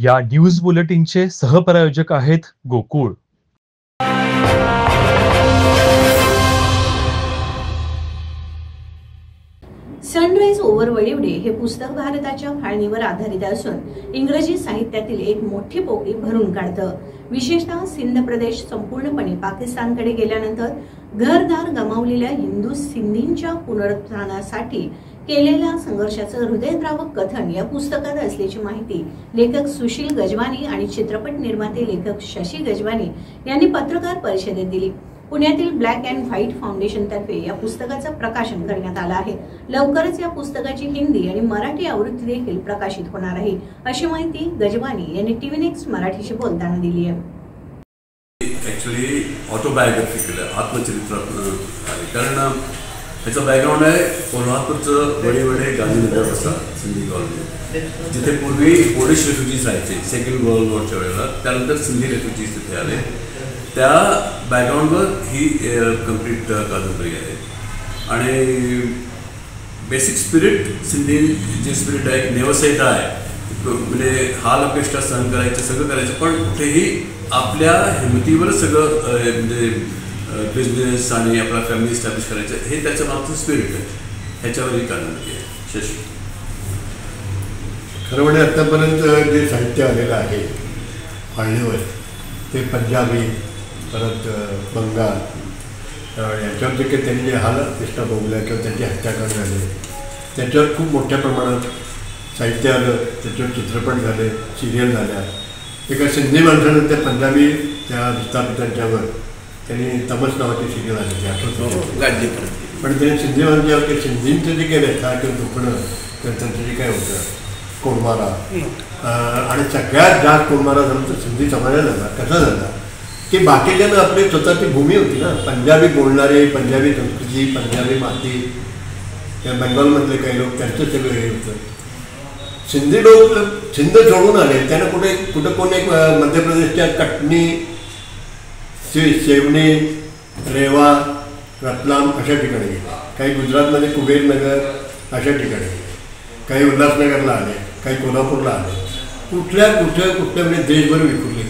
या न्यूज बुलेटिनचे सहप्रायोजक आहेत Gokul. Sunrise over वडिवडे हे पुस्तक भारताच्या फाळणीवर आधारित असून इंग्रजी साहित्यातील एक मोठी पोकळी भरून काढतं. विशेषतः सिंध प्रदेश संपूर्णपणे पाकिस्तानकडे गेल्यानंतर घरदार गमावलेल्या हिंदू सिंधींच्या पुनरुत्थानासाठी केलेल्या संघर्षाचं हृदयद्रावक कथन या पुस्तकात असल्याची माहिती लेखक सुशील गजवानी आणि चित्रपट निर्माते लेखक शशी गजवानी यांनी पत्रकार परिषदेत दिली. पुण्यातील ब्लॅक अँड व्हाईट फाउंडेशन तर्फे या पुस्तकाचं प्रकाशन करण्यात आलं आहे. लवकरच या पुस्तकाची हिंदी आणि मराठी आवृत्ती देखील प्रकाशित होणार आहे, अशी माहिती गजवानी यांनी टीव्ही नेक्स्ट मराठीशी बोलताना दिली आहे. ॲक्च्युली ऑटोबायोग्राफिकल आत्मचरित्र आहे, कारण त्याचं बॅकग्राऊंड आहे कोल्हापूरचं वडे गांधीनगर असा सिंधी कॉलनी, जिथे पूर्वी पोलिश रेफ्युजीज राहायचे सेकंड वर्ल्ड वॉरच्या वेळेला. त्यानंतर सिंधी रेफ्युजीज तिथे आले. त्या बॅकग्राऊंडवर ही कम्प्लीट कादंबरी आहे. आणि बेसिक स्पिरिट सिंधी जे स्पिरिट आहे नेवसैता आहे, म्हणजे हाल अपेष्टा सहन करायचं, सगळं करायचं, पण कुठेही आपल्या हिमतीवर सगळं म्हणजे बिझनेस आणि आपला फॅमिली इस्टॅब्लिश करायचं, हे त्याच्या मागचं स्पिरिट आहे. ह्याच्यावर ही कादंबरी आहे. शशी, खरं म्हणजे आत्तापर्यंत जे साहित्य आलेलं आहे फाळणीवर ते पंजाबी, परत बंगाल, याच्यावर जे काही त्यांनी जे हाल अपेष्टा भोगल्या किंवा त्यांची हत्याकांड झाले, त्याच्यावर खूप मोठ्या प्रमाणात साहित्य आलं, त्याच्यावर चित्रपट झाले, सिरियल झाल्या. एका सिंधी माणसानं त्या पंजाबी त्या विस्थापितांच्यावर त्यांनी तमस नावाची सिरियल आली, आठवत. पण त्यांनी सिंधी माणसावर की सिंधींचं जे काही रेखा किंवा दुखणं किंवा त्यांचं जे काय होतं कोंडमारा, आणि सगळ्यात जास्त कोंडमारा झाला तर सिंधी समाजात झाला. कसा झाला की बाकीच्यानं आपली स्वतःची भूमी होती ना, पंजाबी बोलणारे, पंजाबी संस्कृती, पंजाबी माती, या बेंगॉलमधले काही लोक, त्यांचं सगळं हे होतं. सिंधी लोक सिंध सोडून आले, त्यांना कुठं कोण एक मध्य प्रदेशच्या कटनी, सेवनी, रेवा, रतलाम अशा ठिकाणी गेले, काही गुजरातमध्ये कुबेरनगर अशा ठिकाणी गेले, काही उल्हासनगरला आले, काही कोल्हापूरला आले, कुठल्या म्हणजे देशभर विखुरले.